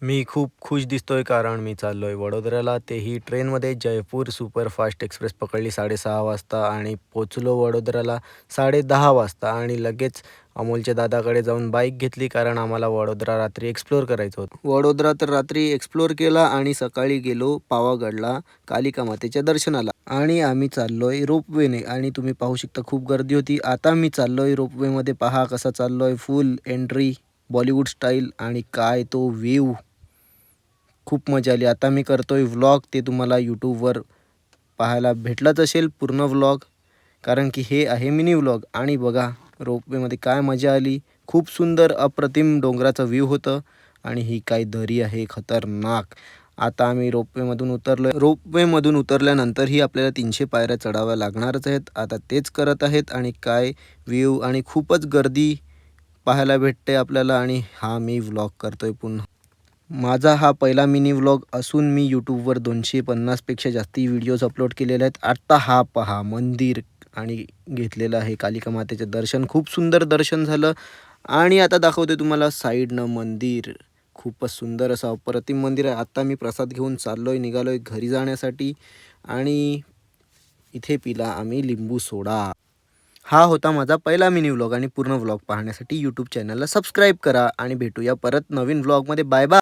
मी खूप खुश दिसतोय कारण मी चाललोय वडोदऱ्याला, तेही ट्रेनमध्ये. जयपूर सुपरफास्ट एक्सप्रेस पकडली 6:30 वाजता आणि पोचलो वडोदऱ्याला 10:30 वाजता आणि लगेच अमोलच्या दादाकडे जाऊन बाईक घेतली कारण आम्हाला वडोदरा रात्री एक्सप्लोअर करायचं होतं. वडोदरा तर रात्री एक्सप्लोअर केला आणि सकाळी गेलो पावागडला कालिका मातेच्या दर्शनाला आणि आम्ही चाललोय रोपवेने आणि तुम्ही पाहू शकता खूप गर्दी होती. आता मी चाललोय रोपवेमध्ये, पहा कसा चाललोय, फुल एंट्री बॉलिवूड स्टाईल आणि काय तो व्ह्यू, खूप मजा आली. आता मी करतोय व्लॉग, ते तुम्हाला यूट्यूबवर पाहायला भेटलाच असेल पूर्ण व्लॉग, कारण की हे आहे मिनी व्लॉग. आणि बघा रोपवेमध्ये काय मजा आली, खूप सुंदर अप्रतिम डोंगराचं व्ह्यू होतं आणि ही काय दरी आहे खतरनाक. आता आम्ही रोपवेमधून उतरलो. रोपवेमधून उतरल्यानंतरही आपल्याला 300 पायऱ्या चढाव्या लागणारच आहेत. आता तेच करत आहेत आणि काय व्ह्यू आणि खूपच गर्दी पाहायला भेटते आपल्याला. आणि हा मी व्लॉग करतोय पुन्हा. माझा हा पहिला मिनी व्लॉग असून मी यूट्यूबवर 250पेक्षा जास्ती व्हिडिओज अपलोड केलेले आहेत. आत्ता हा पहा मंदिर आणि घेतलेलं आहे कालिका मातेचं दर्शन, खूप सुंदर दर्शन झालं. आणि आता दाखवते तुम्हाला साईडनं मंदिर, खूपच सुंदर असं अप्रतिम मंदिर आहे. आत्ता मी प्रसाद घेऊन चाललोय, निघालोय घरी जाण्यासाठी आणि इथे पिला आम्ही लिंबू सोडा. हा होता माझा पहिला मिनी व्लॉग आणि पूर्ण व्लॉग पाहण्यासाठी यूट्यूब चॅनलला सबस्क्राईब करा आणि भेटूया परत नवीन व्लॉगमध्ये. Bye bye.